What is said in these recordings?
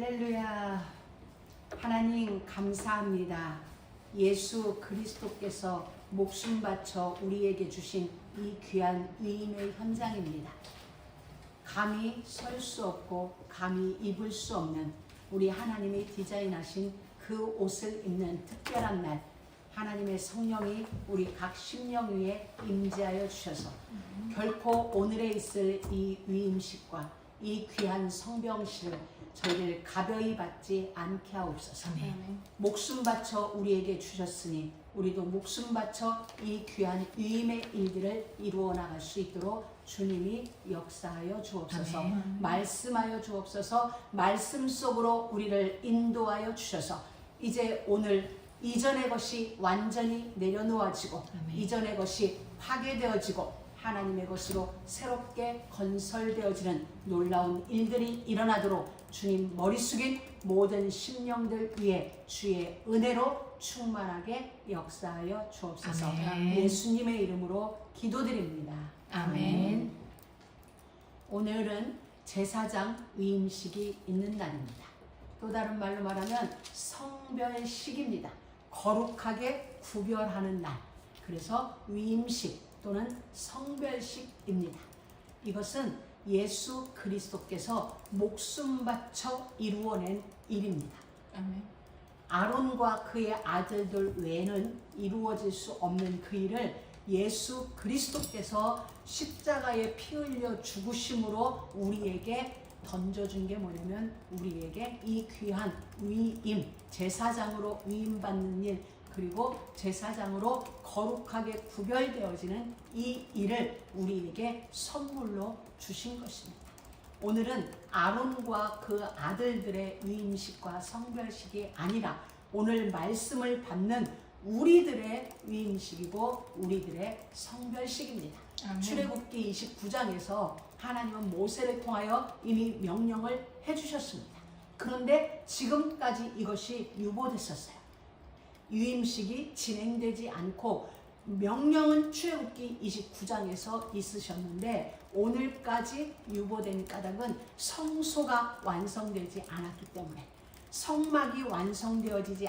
할렐루야. 하나님 감사합니다. 예수 그리스도께서 목숨 바쳐 우리에게 주신 이 귀한 위임의 현장입니다. 감히 설 수 없고 감히 입을 수 없는 우리 하나님이 디자인하신 그 옷을 입는 특별한 날, 하나님의 성령이 우리 각 심령 위에 임재하여 주셔서 결코 오늘에 있을 이 위임식과 이 귀한 성병식을 저희를 가벼이 받지 않게 하옵소서. 목숨 바쳐 우리에게 주셨으니 우리도 목숨 바쳐 이 귀한 위임의 일들을 이루어 나갈 수 있도록 주님이 역사하여 주옵소서. 아멘. 말씀하여 주옵소서. 말씀 속으로 우리를 인도하여 주셔서 이제 오늘 이전의 것이 완전히 내려놓아지고 아멘. 이전의 것이 파괴되어지고 하나님의 것으로 새롭게 건설되어지는 놀라운 일들이 일어나도록 주님 머리 숙인 모든 심령들 위에 주의 은혜로 충만하게 역사하여 주옵소서. 아멘. 예수님의 이름으로 기도드립니다. 아멘. 오늘은 제사장 위임식이 있는 날입니다. 또 다른 말로 말하면 성별식입니다. 거룩하게 구별하는 날. 그래서 위임식 또는 성별식입니다. 이것은 예수 그리스도께서 목숨 바쳐 이루어낸 일입니다. 아멘. 아론과 그의 아들들 외에는 이루어질 수 없는 그 일을 예수 그리스도께서 십자가에 피 흘려 죽으심으로 우리에게 던져준 게 뭐냐면 우리에게 이 귀한 위임, 제사장으로 위임받는 일, 그리고 제사장으로 거룩하게 구별되어지는 이 일을 우리에게 선물로 주신 것입니다. 오늘은 아론과 그 아들들의 위임식과 성별식이 아니라 오늘 말씀을 받는 우리들의 위임식이고 우리들의 성별식입니다. 아멘. 출애굽기 29장에서 하나님은 모세를 통하여 이미 명령을 해주셨습니다. 그런데 지금까지 이것이 유보됐었어요. 위임식이 진행되지 않고 명령은 출애굽기 29장에서 있으셨는데 오늘까지 유보된 까닭은 성소가 완성되지 않았기 때문에, 성막이 완성되어지지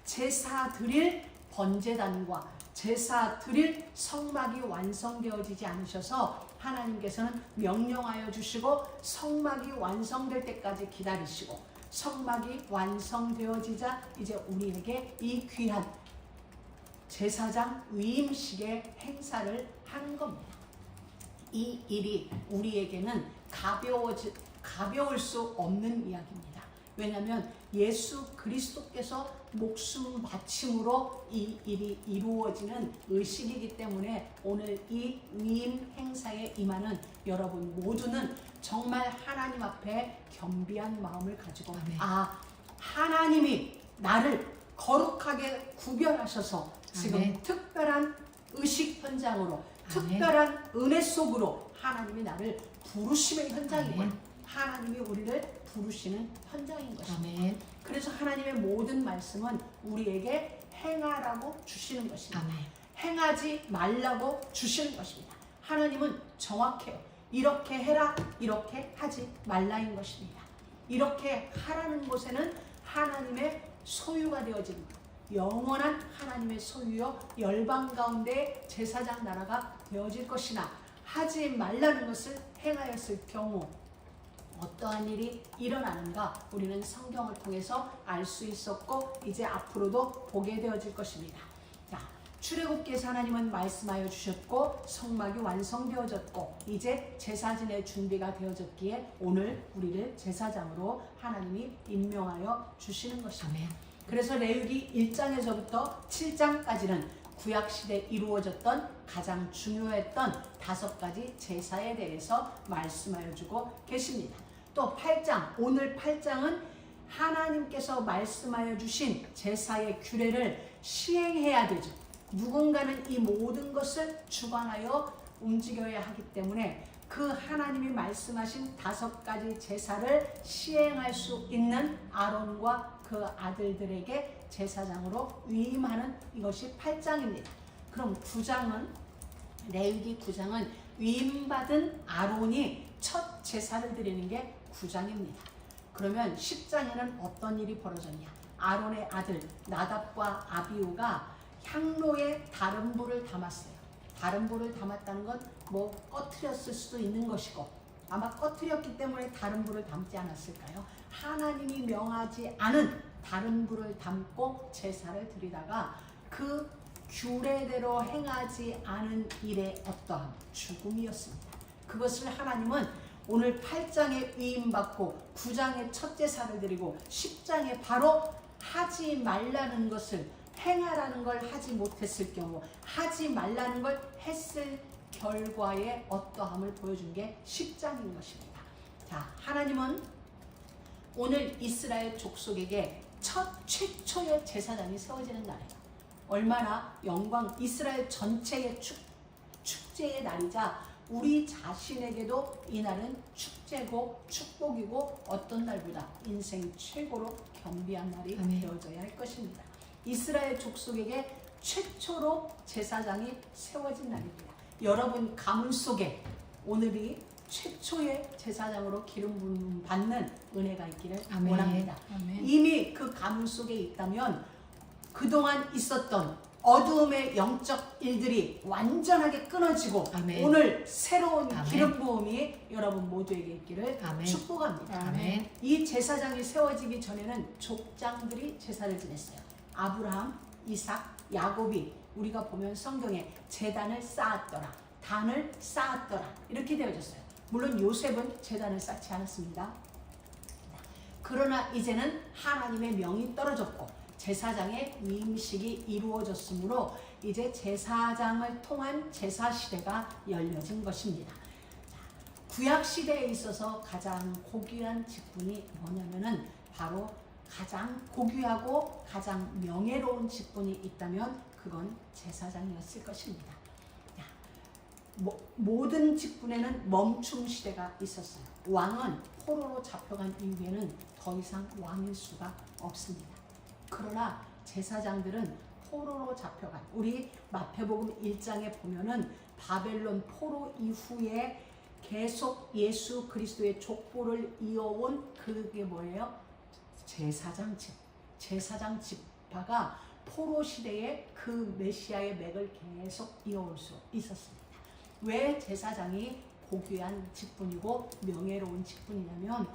제사 드릴 번제단과 제사 드릴 성막이 완성되어지지 않으셔서 하나님께서는 명령하여 주시고 성막이 완성될 때까지 기다리시고 성막이 완성되어지자 이제 우리에게 이 귀한 제사장 위임식의 행사를 한 겁니다. 이 일이 우리에게는 가벼울 수 없는 이야기입니다. 왜냐하면 예수 그리스도께서 목숨 바침으로 이 일이 이루어지는 의식이기 때문에 오늘 이 위임 행사에 임하는 여러분 모두는 정말 하나님 앞에 겸비한 마음을 가지고 아멘. 하나님이 나를 거룩하게 구별하셔서 지금 아멘. 특별한 의식 현장으로 아멘. 특별한 은혜 속으로 하나님이 나를 부르심의 현장이구나. 아멘. 하나님이 우리를 부르시는 현장인 것입니다. 아멘. 그래서 하나님의 모든 말씀은 우리에게 행하라고 주시는 것입니다. 아멘. 행하지 말라고 주시는 것입니다. 하나님은 정확해요. 이렇게 해라, 이렇게 하지 말라인 것입니다. 이렇게 하라는 곳에는 하나님의 소유가 되어집니다. 영원한 하나님의 소유요 열방 가운데 제사장 나라가 되어질 것이나 하지 말라는 것을 행하였을 경우 어떠한 일이 일어나는가 우리는 성경을 통해서 알 수 있었고 이제 앞으로도 보게 되어질 것입니다. 자, 출애굽기에서 하나님은 말씀하여 주셨고 성막이 완성되어졌고 이제 제사 지낼 준비가 되어졌기에 오늘 우리를 제사장으로 하나님이 임명하여 주시는 것입니다. 아멘. 그래서 레위기 1장에서부터 7장까지는 구약시대에 이루어졌던 가장 중요했던 5가지 제사에 대해서 말씀하여 주고 계십니다. 또 8장, 오늘 8장은 하나님께서 말씀하여 주신 제사의 규례를 시행해야 되죠. 누군가는 이 모든 것을 주관하여 움직여야 하기 때문에 그 하나님이 말씀하신 5가지 제사를 시행할 수 있는 아론과 그 아들들에게 제사장으로 위임하는 이것이 8장입니다. 그럼 9장은 레위기 9장은 위임받은 아론이 첫 제사를 드리는 게 9장입니다. 그러면 10장에는 어떤 일이 벌어졌냐? 아론의 아들 나답과 아비후가 향로에 다른 불을 담았어요. 다른 불을 담았다는 건 뭐 꺼트렸을 수도 있는 것이고, 아마 꺼트렸기 때문에 다른 불을 담지 않았을까요? 하나님이 명하지 않은 다른 불을 담고 제사를 드리다가 그 규례대로 행하지 않은 일의 어떠함, 죽음이었습니다. 그것을 하나님은 오늘 8장에 위임받고 9장에 첫 제사를 드리고 10장에 바로 하지 말라는 것을 행하라는 걸 하지 못했을 경우, 하지 말라는 걸 했을 결과의 어떠함을 보여준 게 10장인 것입니다. 자, 하나님은 오늘 이스라엘 족속에게 최초의 제사장이 세워지는 날이에요. 얼마나 영광, 이스라엘 전체의 축제의 날이자 우리 자신에게도 이 날은 축제고 축복이고 어떤 날보다 인생 최고로 겸비한 날이 되어져야 할 것입니다. 이스라엘 족속에게 최초로 제사장이 세워진 날입니다. 여러분 가문 속에 오늘이 최초의 제사장으로 기름 부음 받는 은혜가 있기를 원합니다. 이미 그 가문 속에 있다면 그동안 있었던 어두움의 영적 일들이 완전하게 끊어지고 오늘 새로운 기름 부음이 여러분 모두에게 있기를 축복합니다. 이 제사장이 세워지기 전에는 족장들이 제사를 지냈어요. 아브라함, 이삭, 야곱이 우리가 보면 성경에 제단을 쌓았더라, 단을 쌓았더라 이렇게 되어졌어요. 물론 요셉은 제단을 쌓지 않았습니다. 그러나 이제는 하나님의 명이 떨어졌고 제사장의 위임식이 이루어졌으므로 이제 제사장을 통한 제사 시대가 열려진 것입니다. 구약 시대에 있어서 가장 고귀한 직분이 뭐냐면은 바로 가장 고귀하고 가장 명예로운 직분이 있다면 그건 제사장이었을 것입니다. 모든 직분에는 멈춤 시대가 있었어요. 왕은 포로로 잡혀간 이후에는 더 이상 왕일 수가 없습니다. 그러나 제사장들은 포로로 잡혀간, 우리 마태복음 1장에 보면은 바벨론 포로 이후에 계속 예수 그리스도의 족보를 이어온 그게 뭐예요? 제사장 지파가 포로 시대에 그 메시아의 맥을 계속 이어올 수 있었습니다. 왜 제사장이 고귀한 직분이고 명예로운 직분이냐면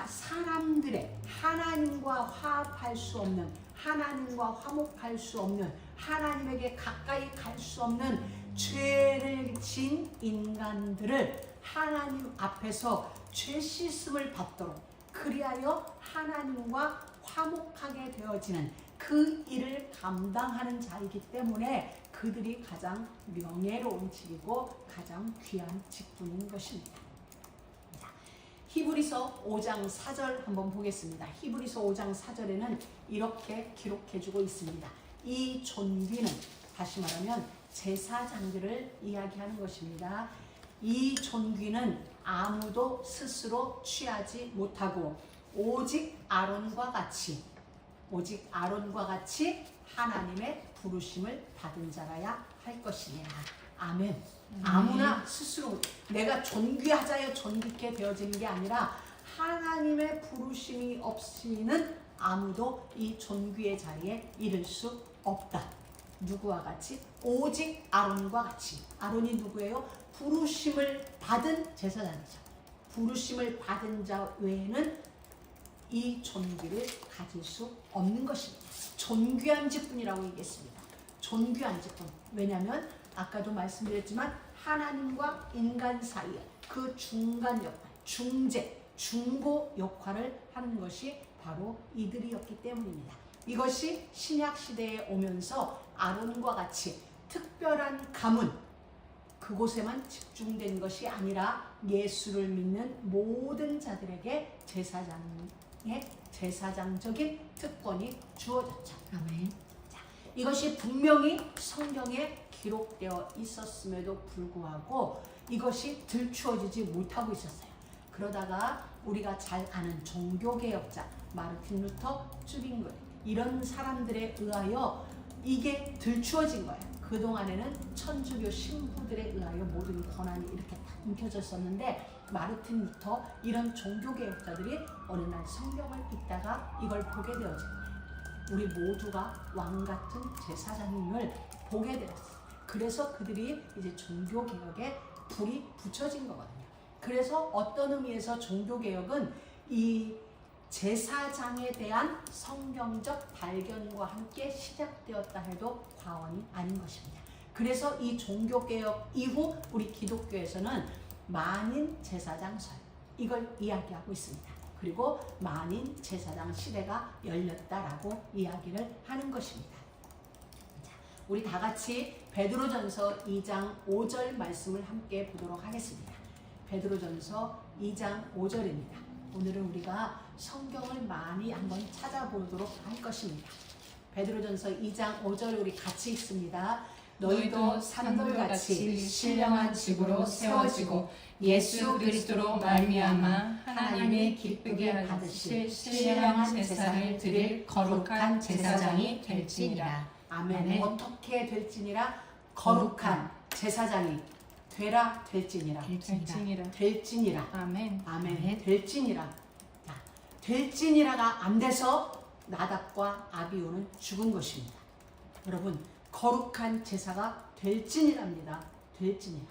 사람들의 하나님과 화합할 수 없는, 하나님과 화목할 수 없는, 하나님에게 가까이 갈 수 없는 죄를 진 인간들을 하나님 앞에서 죄 씻음을 받도록, 그리하여 하나님과 화목하게 되어지는 그 일을 감당하는 자이기 때문에 그들이 가장 명예로운 직이고 가장 귀한 직분인 것입니다. 자, 히브리서 5장 4절 한번 보겠습니다. 히브리서 5장 4절에는 이렇게 기록해주고 있습니다. 이 존귀는, 다시 말하면 제사장들을 이야기하는 것입니다. 이 존귀는 아무도 스스로 취하지 못하고 오직 아론과 같이 하나님의 부르심을 받은 자라야 할 것이냐. 아멘. 아무나 스스로 내가 존귀하자여 존귀케 되어지는 게 아니라 하나님의 부르심이 없이는 아무도 이 존귀의 자리에 이를 수 없다. 누구와 같이? 오직 아론과 같이. 아론이 누구예요? 부르심을 받은 제사장이죠. 부르심을 받은 자 외에는 이 존귀를 가질 수 없는 것입니다. 존귀한 직분이라고 얘기했습니다. 존귀한 직분. 왜냐하면 아까도 말씀드렸지만 하나님과 인간 사이에 그 중간 역할, 중보 역할을 하는 것이 바로 이들이었기 때문입니다. 이것이 신약 시대에 오면서 아론과 같이 특별한 가문, 그곳에만 집중된 것이 아니라 예수를 믿는 모든 자들에게 제사장적인 특권이 주어졌죠. 아멘. 자, 이것이 분명히 성경에 기록되어 있었음에도 불구하고 이것이 들추어지지 못하고 있었어요. 그러다가 우리가 잘 아는 종교개혁자 마르틴 루터, 쭈빙글 이런 사람들에 의하여 이게 들추어진 거예요. 그동안에는 천주교 신부들에 의하여 모든 권한이 이렇게 딱 움켜졌었는데 마르틴 루터 이런 종교개혁자들이 어느 날 성경을 읽다가 이걸 보게 되어진 거예요. 우리 모두가 왕같은 제사장임을 보게 되었어요. 그래서 그들이 이제 종교개혁에 불이 붙여진 거거든요. 그래서 어떤 의미에서 종교개혁은 이 제사장에 대한 성경적 발견과 함께 시작되었다 해도 과언이 아닌 것입니다. 그래서 이 종교개혁 이후 우리 기독교에서는 만인 제사장설 이걸 이야기하고 있습니다. 그리고 만인 제사장 시대가 열렸다라고 이야기를 하는 것입니다. 자, 우리 다 같이 베드로전서 2장 5절 말씀을 함께 보도록 하겠습니다. 베드로전서 2장 5절입니다. 오늘은 우리가 성경을 많이 한번 찾아보도록 할 것입니다. 베드로전서 2장 5절 우리 같이 읽습니다. 너희도 산돌같이 신령한 집으로 세워지고 예수 그리스도로 말미암아 하나님의 기쁘게 받으실 신령한 제사를 드릴 거룩한 제사장이 될지니라. 아멘. 어떻게 될지니라? 거룩한 제사장이 되라 될지니라. 될지니라. 아멘. 아멘. 될지니라. 자, 될지니라가 안 돼서 나답과 아비후는 죽은 것입니다. 여러분, 거룩한 제사가 될지니랍니다. 될지니라.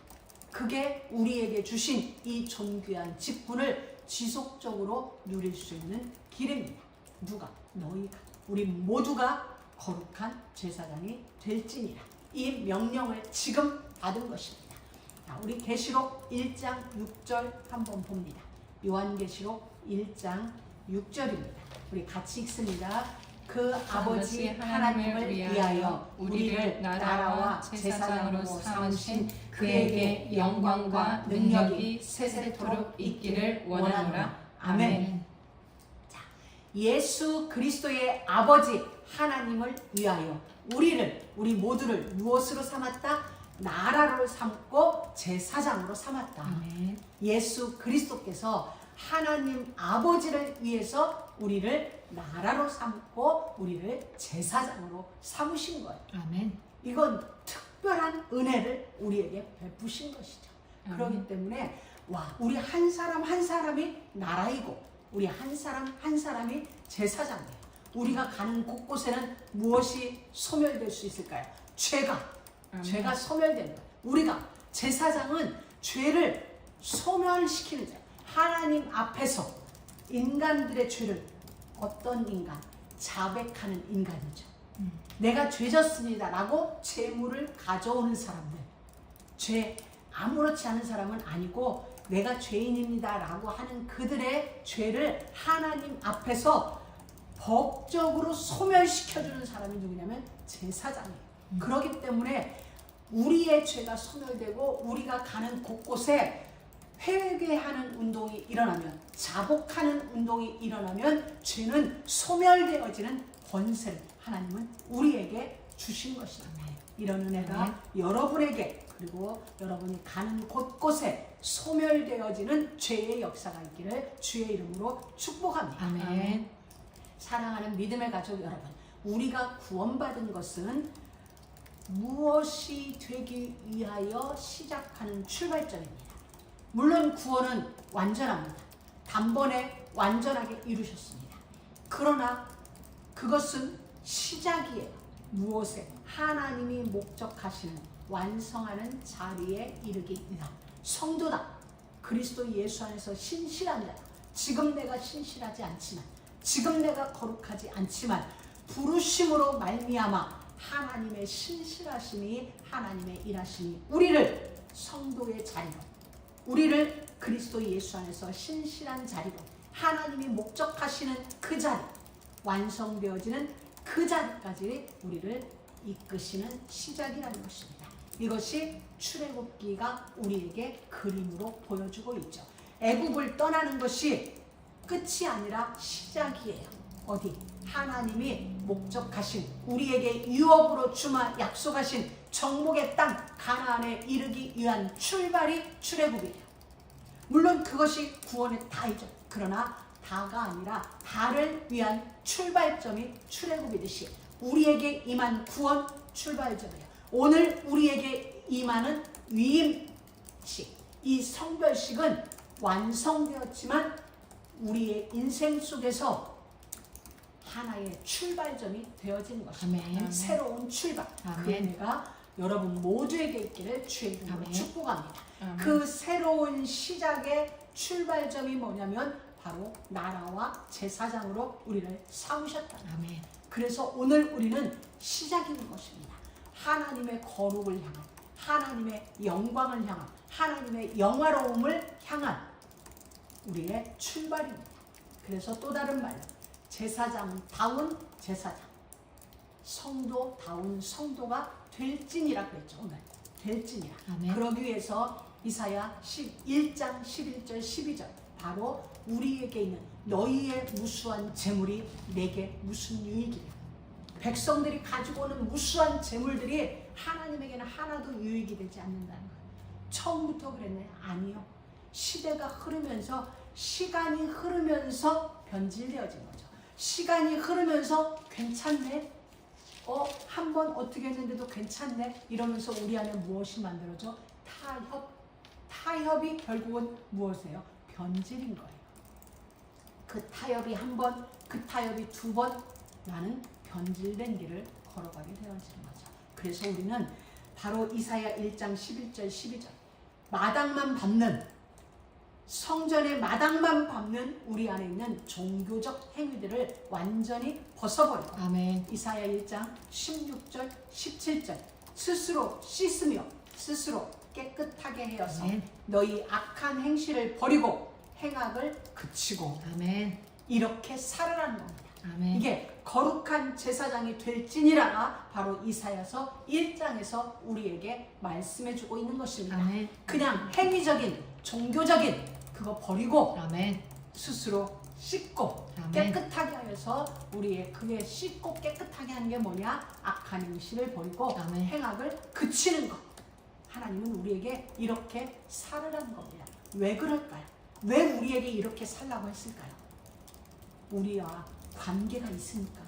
그게 우리에게 주신 이 존귀한 직분을 지속적으로 누릴 수 있는 길입니다. 누가? 너희가. 우리 모두가 거룩한 제사장이 될지니라. 이 명령을 지금 받은 것입니다. 자, 우리 계시록 1장 6절 한번 봅니다. 요한계시록 1장 6절입니다. 우리 같이 읽습니다. 그 아버지 하나님을 위하여 우리를 나라와 제사장으로 삼으신 그에게 영광과 능력이 세세토록 있기를 원하노라. 아멘. 자, 예수 그리스도의 아버지 하나님을 위하여 우리 모두를 무엇으로 삼았다? 나라로 삼고 제사장으로 삼았다. 아멘. 예수 그리스도께서 하나님 아버지를 위해서 우리를 나라로 삼고 우리를 제사장으로 삼으신 거예요. 아멘. 이건 특별한 은혜를 우리에게 베푸신 것이죠. 아멘. 그렇기 때문에 우리 한 사람 한 사람이 나라이고 우리 한 사람 한 사람이 제사장이에요. 우리가 가는 곳곳에는 무엇이 소멸될 수 있을까요? 죄가 소멸되는 거예요. 우리가 제사장은 죄를 소멸시키는 자예요. 하나님 앞에서 인간들의 죄를 어떤 인간? 자백하는 인간이죠. 내가 죄졌습니다 라고 제물을 가져오는 사람들. 죄 아무렇지 않은 사람은 아니고 내가 죄인입니다 라고 하는 그들의 죄를 하나님 앞에서 법적으로 소멸시켜주는 사람이 누구냐면 제사장이에요. 그렇기 때문에 우리의 죄가 소멸되고 우리가 가는 곳곳에 회개하는 운동이 일어나면, 자복하는 운동이 일어나면 죄는 소멸되어지는 권세를 하나님은 우리에게 주신 것입니다. 이런 은혜가 여러분에게 그리고 여러분이 가는 곳곳에 소멸되어지는 죄의 역사가 있기를 주의 이름으로 축복합니다. 아멘. 사랑하는 믿음의 가족 여러분, 우리가 구원받은 것은 무엇이 되기 위하여 시작하는 출발점입니다. 물론 구원은 완전합니다. 단번에 완전하게 이루셨습니다. 그러나 그것은 시작이에요. 무엇에? 하나님이 목적하시는 완성하는 자리에 이르기 위한 성도다. 그리스도 예수 안에서 신실한 자다. 지금 내가 신실하지 않지만, 지금 내가 거룩하지 않지만 부르심으로 말미암아 하나님의 신실하심이, 하나님의 일하심이 우리를 성도의 자리로, 우리를 그리스도 예수 안에서 신실한 자리로, 하나님이 목적하시는 그 자리, 완성되어지는 그 자리까지 우리를 이끄시는 시작이라는 것입니다. 이것이 출애굽기가 우리에게 그림으로 보여주고 있죠. 애굽을 떠나는 것이 끝이 아니라 시작이에요. 어디? 하나님이 목적하신, 우리에게 유업으로 주마 약속하신 정복의 땅 가나안에 이르기 위한 출발이 출애굽이에요. 물론 그것이 구원의 다이죠. 그러나 다가 아니라 다를 위한 출발점이 출애굽이듯이 우리에게 임한 구원 출발점이에요. 오늘 우리에게 임하는 위임식, 이 성별식은 완성되었지만 우리의 인생 속에서 하나의 출발점이 되어지는 것입니다. 아멘. 새로운 출발. 그 아멘. 은혜가 여러분 모두에게 있기를 주의 이름으로 아멘. 축복합니다. 아멘. 그 새로운 시작의 출발점이 뭐냐면 바로 나라와 제사장으로 우리를 삼으셨다. 아멘. 그래서 오늘 우리는 시작인 것입니다. 하나님의 거룩을 향한, 하나님의 영광을 향한, 하나님의 영화로움을 향한 우리의 출발입니다. 그래서 또 다른 말로 제사장다운 제사장, 성도다운 성도가 될지니라 그랬죠. 오늘 될지니라. 아멘. 그러기 위해서 이사야 1장 11절 12절 바로 우리에게 있는 너희의 무수한 재물이 내게 무슨 유익이냐. 백성들이 가지고 오는 무수한 재물들이 하나님에게는 하나도 유익이 되지 않는다는 거예요. 처음부터 그랬나요? 아니요. 시대가 흐르면서, 시간이 흐르면서 변질되어진 거죠. 시간이 흐르면서 괜찮네? 한번 어떻게 했는데도 괜찮네? 이러면서 우리 안에 무엇이 만들어져? 타협이 결국은 무엇이에요? 변질인 거예요. 그 타협이 한 번, 그 타협이 두 번, 나는 변질된 길을 걸어가게 되어지는 거죠. 그래서 우리는 바로 이사야 1장 11절 12절 마당만 밟는, 성전의 마당만 밟는 우리 안에 있는 종교적 행위들을 완전히 벗어버리고 아멘. 이사야 1장 16절 17절 스스로 씻으며 스스로 깨끗하게 하여서 아멘. 너희 악한 행실을 버리고 행악을 그치고 아멘. 이렇게 살아라는 겁니다. 아멘. 이게 거룩한 제사장이 될지니라가 바로 이사야서 1장에서 우리에게 말씀해주고 있는 것입니다. 아멘. 그냥 행위적인 종교적인 그거 버리고 아멘. 스스로 씻고 아멘. 깨끗하게 하여서 우리의 그게 씻고 깨끗하게 하는 게 뭐냐? 악한 행실을 버리고 아멘. 행악을 그치는 것. 하나님은 우리에게 이렇게 살으라는 겁니다. 왜 그럴까요? 왜 우리에게 이렇게 살라고 했을까요? 우리와 관계가 있으니까요.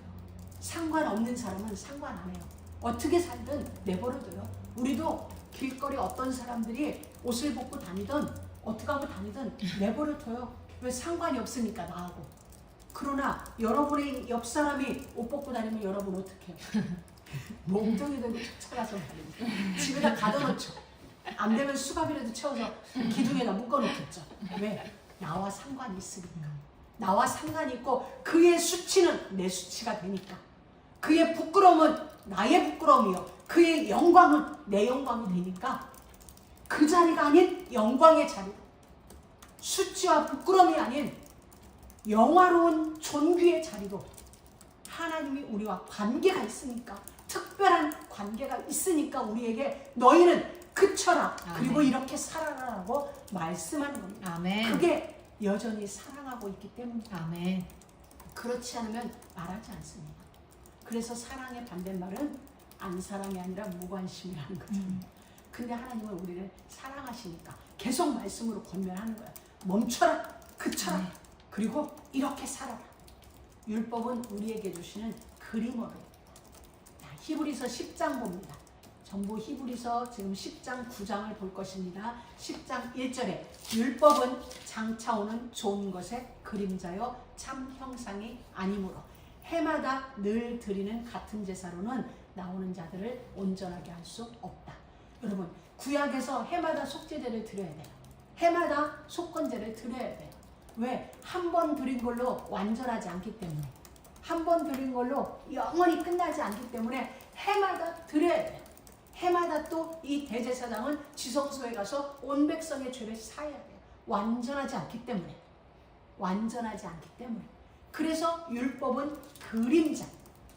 상관없는 사람은 상관 안 해요. 어떻게 살든 내버려둬요. 우리도 길거리 어떤 사람들이 옷을 벗고 다니든 어떻게 하고 다니든 내버려둬요. 왜? 상관이 없으니까 나하고. 그러나 여러분의 옆 사람이 옷 벗고 다니면 여러분 어떻게 해요? 몽둥이 들고 쫓아가서 말이죠. 집에다 가둬놓죠. 안 되면 수갑이라도 채워서 기둥에다 묶어놓겠죠. 왜? 나와 상관이 있으니까. 나와 상관이 있고 그의 수치는 내 수치가 되니까. 그의 부끄러움은 나의 부끄러움이요. 그의 영광은 내 영광이 되니까 그 자리가 아닌 영광의 자리로, 수치와 부끄러움이 아닌 영화로운 존귀의 자리로 하나님이 우리와 관계가 있으니까, 특별한 관계가 있으니까 우리에게 너희는 그쳐라. 그리고 아멘. 이렇게 살아라라고 말씀하는 겁니다. 아멘. 그게 여전히 사랑하고 있기 때문입니다. 아멘. 그렇지 않으면 말하지 않습니다. 그래서 사랑의 반대말은 안 사랑이 아니라 무관심이라는 거죠. 근데 하나님은 우리를 사랑하시니까 계속 말씀으로 권면하는 거야. 멈춰라, 그쳐라, 그리고 이렇게 살아라. 율법은 우리에게 주시는 그림어로. 히브리서 10장 봅니다. 전부 히브리서 지금 10장 9장을 볼 것입니다. 10장 1절에 율법은 장차 오는 좋은 것의 그림자요 참 형상이 아니므로 해마다 늘 드리는 같은 제사로는 나오는 자들을 온전하게 할 수 없다. 여러분, 구약에서 해마다 속죄제를 드려야 돼요. 해마다 속건제를 드려야 돼요. 왜? 한 번 드린 걸로 완전하지 않기 때문에, 한 번 드린 걸로 영원히 끝나지 않기 때문에 해마다 드려야 돼요. 해마다 또 이 대제사장은 지성소에 가서 온 백성의 죄를 사해야 돼요. 완전하지 않기 때문에. 완전하지 않기 때문에. 그래서 율법은 그림자,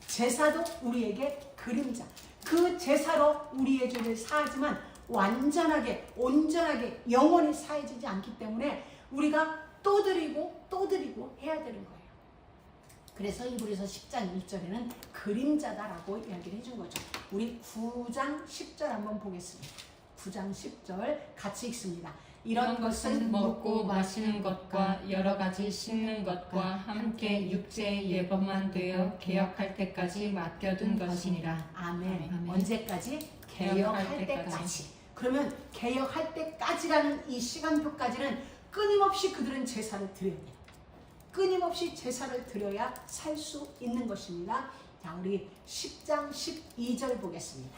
제사도 우리에게 그림자. 그 제사로 우리의 죄를 사하지만 완전하게, 온전하게, 영원히 사해지지 않기 때문에 우리가 또 드리고 또 드리고 해야 되는 거예요. 그래서 히브리서 10장 1절에는 그림자다라고 이야기를 해준 거죠. 우리 9장 10절 한번 보겠습니다. 9장 10절 같이 읽습니다. 이런 것은 먹고 마시는 것과 여러 가지 씻는 것과 함께 육체의 예법만 되어 개혁할 때까지 맡겨둔 것이니라. 아멘. 아멘. 언제까지? 개혁할 때까지. 그러면 개혁할 때까지라는 이 시간표까지는 끊임없이 그들은 제사를 드려야 돼요. 끊임없이 제사를 드려야 살 수 있는 것입니다. 자, 우리 10장 12절 보겠습니다.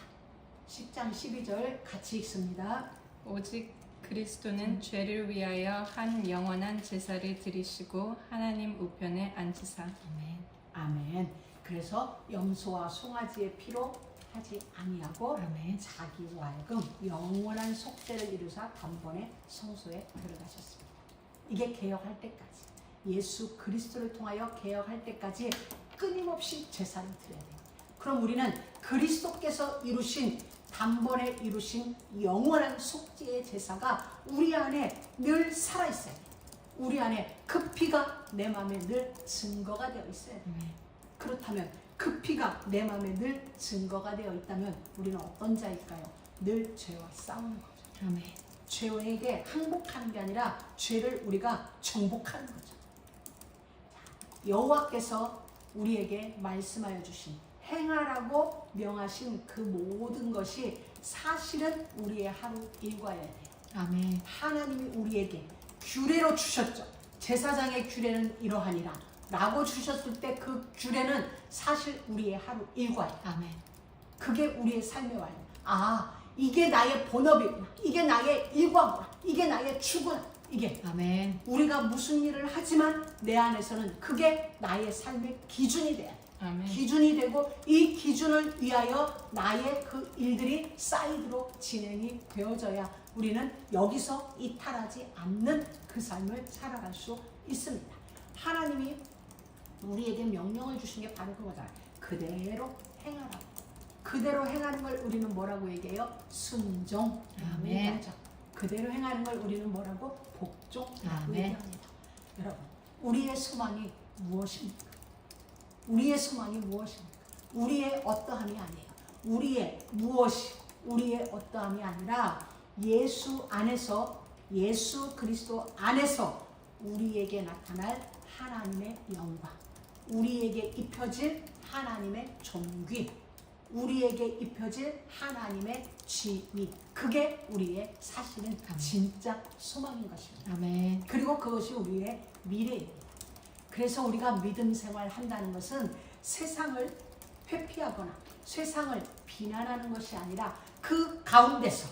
10장 12절 같이 읽습니다. 오직 그리스도는 죄를 위하여 한 영원한 제사를 드리시고 하나님 우편에 앉으사. 아멘. 아멘. 그래서 염소와 송아지의 피로 하지 아니하고 아멘. 자기와 하여금 영원한 속죄를 이루사 단번에 성소에 들어가셨습니다. 이게 개혁할 때까지, 예수 그리스도를 통하여 개혁할 때까지 끊임없이 제사를 드려야 돼요. 그럼 우리는 그리스도께서 이루신, 단번에 이루신 영원한 속죄의 제사가 우리 안에 늘 살아있어야 돼요. 우리 안에 그 피가 내 마음에 늘 증거가 되어 있어야 돼요. 그렇다면 그 피가 내 마음에 늘 증거가 되어 있다면 우리는 어떤 자일까요? 늘 죄와 싸우는 거죠. 아멘. 죄에게 항복하는 게 아니라 죄를 우리가 정복하는 거죠. 여호와께서 우리에게 말씀하여 주신, 행하라고 명하신 그 모든 것이 사실은 우리의 하루 일과여야 돼요. 아멘. 하나님이 우리에게 규례로 주셨죠. 제사장의 규례는 이러하니라 라고 주셨을 때 그 규례는 사실 우리의 하루 일과예요. 아멘. 그게 우리의 삶의 와요. 아, 이게 나의 본업이구나. 이게 나의 일과구나. 이게 나의 추구나. 이게 아멘. 우리가 무슨 일을 하지만 내 안에서는 그게 나의 삶의 기준이 돼야 돼. 아멘. 기준이 되고 이 기준을 위하여 나의 그 일들이 사이드로 진행이 되어져야 우리는 여기서 이탈하지 않는 그 삶을 살아갈 수 있습니다. 하나님이 우리에게 명령을 주신 게 바로 그거잖아요. 그대로 행하라고. 그대로 행하는 걸 우리는 뭐라고 얘기해요? 순종. 아멘. 그대로 행하는 걸 우리는 뭐라고? 복종이라고 아멘. 얘기합니다. 여러분, 우리의 소망이 무엇입니까? 우리의 소망이 무엇입니까? 우리의 어떠함이 아니에요. 우리의 무엇이, 우리의 어떠함이 아니라 예수 안에서, 예수 그리스도 안에서 우리에게 나타날 하나님의 영광, 우리에게 입혀질 하나님의 존귀, 우리에게 입혀질 하나님의 지위, 그게 우리의 사실은 진짜 소망인 것입니다. 아멘. 그리고 그것이 우리의 미래입니다. 그래서 우리가 믿음 생활 한다는 것은 세상을 회피하거나 세상을 비난하는 것이 아니라 그 가운데서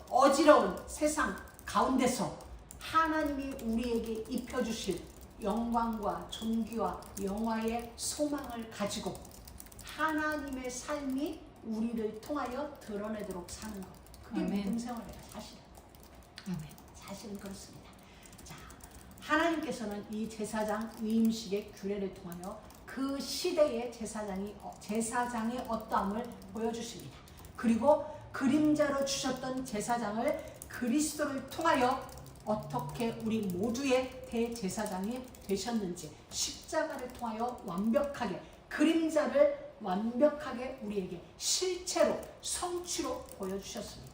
어지러운 세상 가운데서 하나님이 우리에게 입혀주실 영광과 존귀와 영화의 소망을 가지고 하나님의 삶이 우리를 통하여 드러내도록 사는 것. 그게 아멘. 믿음 생활이에요. 사실은. 아멘. 사실은 그렇습니다. 자, 하나님께서는 이 제사장 위임식의 규례를 통하여 그 시대의 제사장의 어떠함을 보여주십니다. 그리고 그림자로 주셨던 제사장을 그리스도를 통하여 어떻게 우리 모두의 대제사장이 되셨는지 십자가를 통하여 완벽하게, 그림자를 완벽하게 우리에게 실체로, 성취로 보여주셨습니다.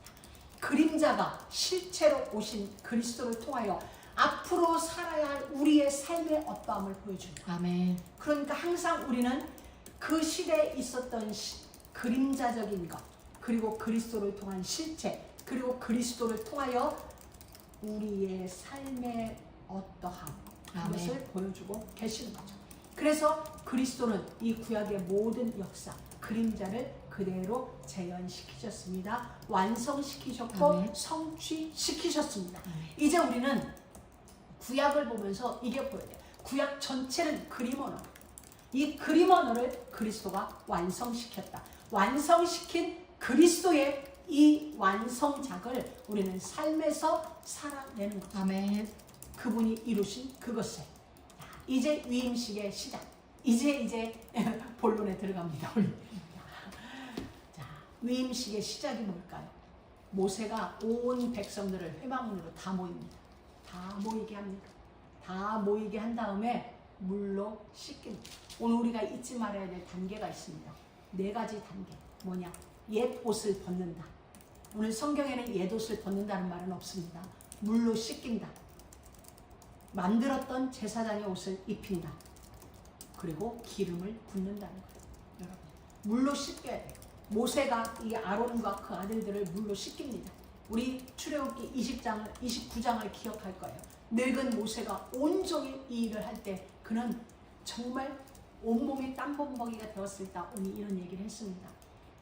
그림자가 실체로 오신 그리스도를 통하여 앞으로 살아야 할 우리의 삶의 어떠함을 보여줍니다. 아멘. 그러니까 항상 우리는 그 시대에 있었던 그림자적인 것, 그리고 그리스도를 통한 실체, 그리고 그리스도를 통하여 우리의 삶의 어떠함, 그것을 아멘. 보여주고 계시는 거죠. 그래서 그리스도는 이 구약의 모든 역사, 그림자를 그대로 재현시키셨습니다. 완성시키셨고 아멘. 성취시키셨습니다. 아멘. 이제 우리는 구약을 보면서 이게 보여요. 구약 전체는 그림 언어. 이 그림 언어를 그리스도가 완성시켰다. 완성시킨 그리스도의 이 완성작을 우리는 삶에서 살아내는 거죠. 아멘. 그분이 이루신 그것을. 이제 위임식의 시작. 이제 본론에 들어갑니다. 자, 위임식의 시작이 뭘까요? 모세가 온 백성들을 회막문으로 다 모입니다. 다 모이게 합니다. 다 모이게 한 다음에 물로 씻깁니다. 오늘 우리가 잊지 말아야 될 단계가 있습니다. 4가지 단계. 뭐냐? 옛 옷을 벗는다. 오늘 성경에는 옛 옷을 벗는다는 말은 없습니다. 물로 씻긴다. 만들었던 제사장의 옷을 입힌다. 그리고 기름을 붓는다는 거예요. 여러분, 물로 씻겨야 돼요. 모세가 이 아론과 그 아들들을 물로 씻깁니다. 우리 출애굽기 29장을 기억할 거예요. 늙은 모세가 온종일 이 일을 할 때 그는 정말 온몸이 땀범벅이가 되었을 때 오늘 이런 얘기를 했습니다.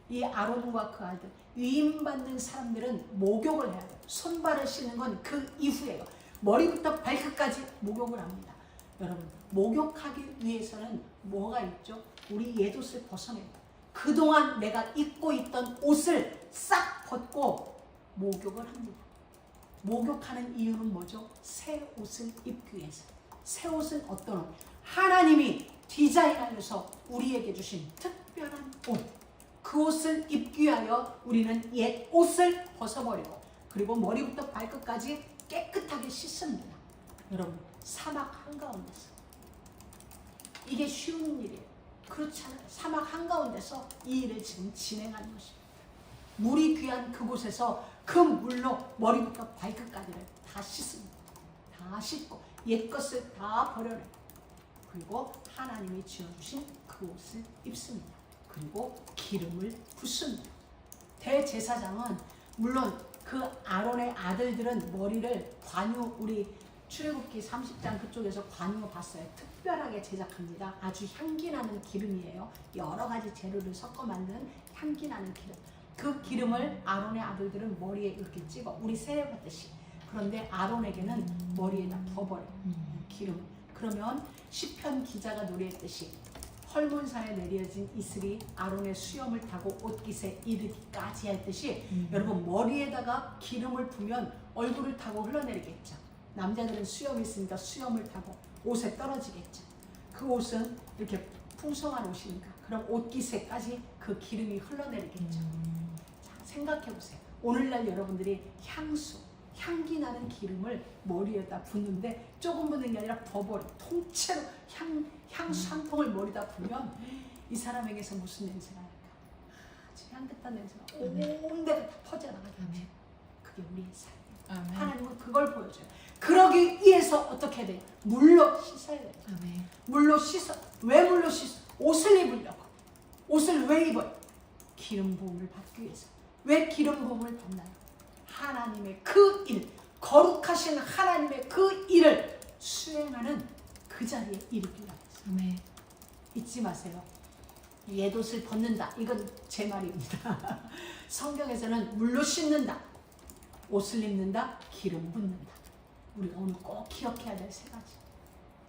이 아론과 그 아들, 위임받는 사람들은 목욕을 해야 돼요. 손발을 씻는 건 그 이후예요. 머리부터 발끝까지 목욕을 합니다. 여러분, 목욕하기 위해서는 뭐가 있죠? 우리 옛옷을 벗어내요. 그동안 내가 입고 있던 옷을 싹 벗고 목욕을 합니다. 목욕하는 이유는 뭐죠? 새 옷을 입기 위해서. 새 옷은 어떤 옷? 하나님이 디자인하여서 우리에게 주신 특별한 옷. 그 옷을 입기 위하여 우리는 옛 옷을 벗어버리고 그리고 머리부터 발끝까지 깨끗하게 씻습니다. 여러분, 사막 한가운데서 이게 쉬운 일이에요. 그렇지 않아요. 사막 한가운데서 이 일을 지금 진행하는 것입니다. 물이 귀한 그곳에서 그 물로 머리부터 발끝까지를 다 씻습니다. 다 씻고 옛것을 다 버려내고 그리고 하나님이 지어주신 그 옷을 입습니다. 그리고 기름을 붓습니다. 대제사장은 물론 그 아론의 아들들은 머리를 관유, 우리 출애굽기 30장 그쪽에서 관유 봤어요. 특별하게 제작합니다. 아주 향기나는 기름이에요. 여러 가지 재료를 섞어 만든 향기나는 기름. 그 기름을 아론의 아들들은 머리에 이렇게 찍어 우리 세례받듯이. 그런데 아론에게는 머리에다 버버려요. 기름. 그러면 시편 기자가 노래했듯이 헐몬산에 내려진 이슬이 아론의 수염을 타고 옷깃에 이르기까지 했듯이 여러분, 머리에다가 기름을 부으면 얼굴을 타고 흘러내리겠죠. 남자들은 수염이 있으니까 수염을 타고 옷에 떨어지겠죠. 그 옷은 이렇게 풍성한 옷이니까 그럼 옷깃에까지 그 기름이 흘러내리겠죠. 자, 생각해 보세요. 오늘날 여러분들이 향기 나는 기름을 머리에다 붓는데 조금 붓는 게 아니라 버버려 통째로 향수 한 통을 머리다 부으면 이 사람에게서 무슨 냄새가 날까? 아주 향긋한 냄새가 온 데가 다 퍼져나가겠죠. 그게 우리의 삶이에요. 아멘. 하나님은 그걸 보여줘요. 그러기 위해서 어떻게 돼요? 물로 씻어야 돼요. 아멘. 물로 씻어. 왜 물로 씻어? 옷을 입으려고. 옷을 왜 입어요? 기름 부음을 받기 위해서. 왜 기름 부음을 받나요? 하나님의 그 일, 거룩하신 하나님의 그 일을 수행하는 그 자리에 이르기 위해서. 아멘. 잊지 마세요. 옛옷을 벗는다. 이건 제 말입니다. 성경에서는 물로 씻는다. 옷을 입는다. 기름 붓는다. 우리가 오늘 꼭 기억해야 될 세 가지.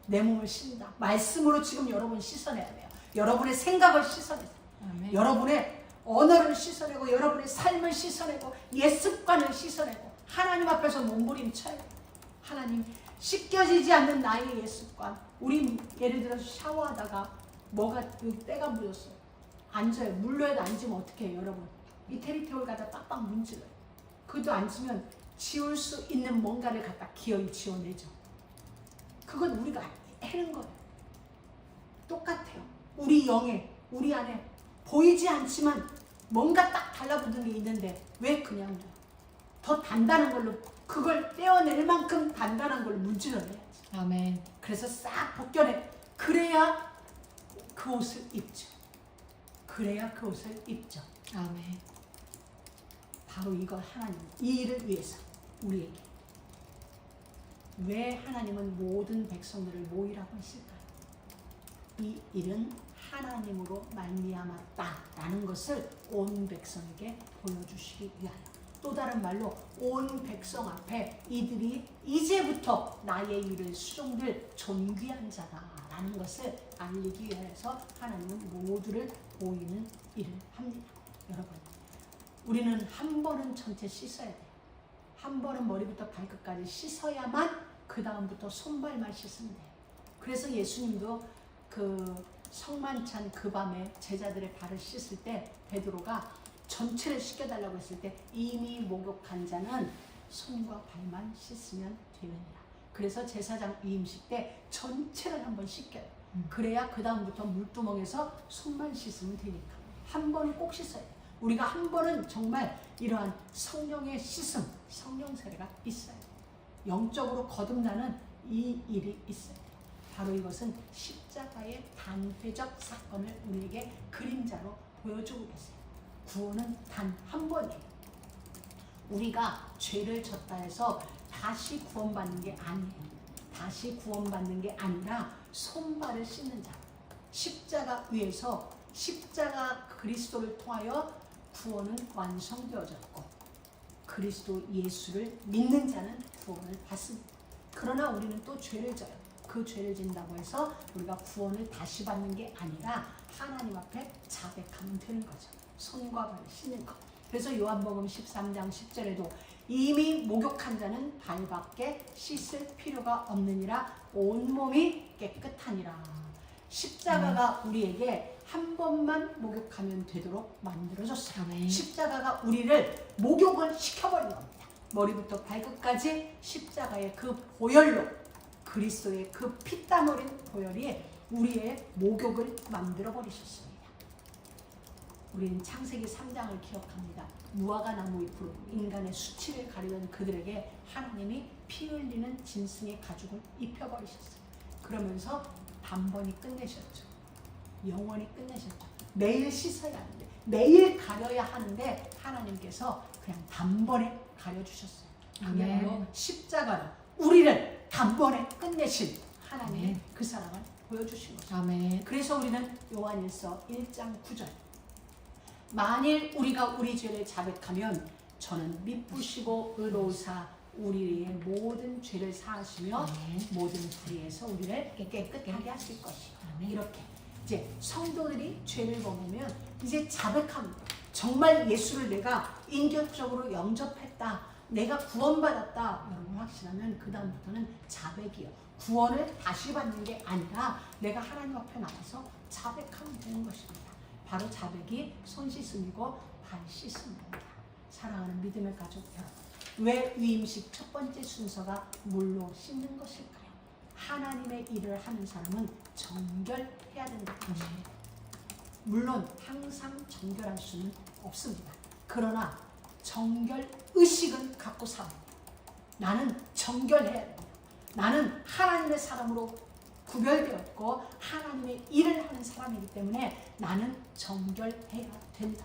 내 몸을 씻는다. 말씀으로 지금 여러분 씻어내야 돼요. 여러분의 생각을 씻어내세요. 아멘. 여러분의 언어를 씻어내고 여러분의 삶을 씻어내고 옛 습관을 씻어내고 하나님 앞에서 몸부림쳐야 돼요. 하나님, 씻겨지지 않는 나의 옛 습관. 우리 예를 들어서 샤워하다가 뭐가 여기 때가 묻었어요. 앉아요. 물로에도 앉으면 어떻게 해요, 여러분? 이태리 태울 가다 빡빡 문질러요. 그것도 앉으면 지울 수 있는 뭔가를 갖다 기어이 지워내죠. 그건 우리가 해는 거예요. 똑같아요. 우리 영에, 우리 안에 보이지 않지만 뭔가 딱 달라붙은 게 있는데 왜 그냥 둬요? 더 단단한 걸로 그걸 떼어낼 만큼 단단한 걸로 문질러내야지. 아멘. 그래서 싹 벗겨내. 그래야 그 옷을 입죠. 그래야 그 옷을 입죠. 아멘. 바로 이걸 하나님, 이 일을 위해서 우리에게. 왜 하나님은 모든 백성들을 모이라고 하실까요? 이 일은 하나님으로 말미암았다라는 것을 온 백성에게 보여주시기 위하여. 또 다른 말로 온 백성 앞에 이들이 이제부터 나의 일을 수종될 존귀한 자다라는 것을 알리기 위해서 하나님은 모두를 모이는 일을 합니다. 여러분, 우리는 한 번은 전체 씻어야 돼요. 한 번은 머리부터 발끝까지 씻어야만 그 다음부터 손발만 씻으면 돼요. 그래서 예수님도 그 성만찬 그 밤에 제자들의 발을 씻을 때 베드로가 전체를 씻겨달라고 했을 때 이미 목욕한 자는 손과 발만 씻으면 되느니라. 그래서 제사장 위임식 때 전체를 한번 씻겨요. 그래야 그 다음부터 물두멍에서 손만 씻으면 되니까 한 번은 꼭 씻어야 돼요. 우리가 한 번은 정말 이러한 성령의 씻음, 성령 세례가 있어요. 영적으로 거듭나는 이 일이 있어요. 바로 이것은 십자가의 단회적 사건을 우리에게 그림자로 보여주고 계세요. 구원은 단 한 번이에요. 우리가 죄를 졌다 해서 다시 구원받는 게 아니에요. 다시 구원받는 게 아니라 손발을 씻는 자, 십자가 위에서 십자가 그리스도를 통하여 구원은 완성되어졌고 그리스도 예수를 믿는 자는 구원을 받습니다. 그러나 우리는 또 죄를 져요. 그 죄를 진다고 해서 우리가 구원을 다시 받는 게 아니라 하나님 앞에 자백하면 되는 거죠. 손과 발을 씻는 것. 그래서 요한복음 13장 10절에도 이미 목욕한 자는 발밖에 씻을 필요가 없느니라 온몸이 깨끗하니라. 십자가가 우리에게 한 번만 목욕하면 되도록 만들어졌어요. 아멘. 십자가가 우리를 목욕을 시켜버린 겁니다. 머리부터 발끝까지 십자가의 그 보혈로 그리스도의 그 피땀 흘린 보혈이 우리의 목욕을 만들어 버리셨습니다. 우리는 창세기 3장을 기억합니다. 무화과 나무 잎으로 인간의 수치를 가리던 그들에게 하나님이 피 흘리는 짐승의 가죽을 입혀버리셨어요. 그러면서 단번이 끝내셨죠. 영원히 끝내셨죠. 매일 씻어야 하는데 매일 가려야 하는데 하나님께서 그냥 단번에 가려주셨어요. 그야말로 십자가로 우리를 단번에 끝내신 하나님의 아멘. 그 사랑을 보여주신 거죠. 아멘. 그래서 우리는 요한일서 1장 9절 만일 우리가 우리 죄를 자백하면 저는 미쁘시고 의로우사 우리의 모든 죄를 사하시며 아멘. 모든 불의에서 우리를 깨끗하게 하실 것이요. 아멘. 이렇게 이제 성도들이 죄를 범하면 이제 자백합니다. 정말 예수를 내가 인격적으로 영접했다. 내가 구원받았다. 여러분 확신하면 그 다음부터는 자백이요. 구원을 다시 받는 게 아니라 내가 하나님 앞에 나가서 자백하면 되는 것입니다. 바로 자백이 손 씻음이고 발 씻음입니다. 사랑하는 믿음의 가족 여러분, 왜 위임식 첫 번째 순서가 물로 씻는 것일까요? 하나님의 일을 하는 사람은 정결해야 된다는 것입니다. 물론 항상 정결할 수는 없습니다. 그러나 정결 의식은 갖고 살아요. 나는 정결해야 됩니다. 나는 하나님의 사람으로 구별되었고 하나님의 일을 하는 사람이기 때문에 나는 정결해야 된다.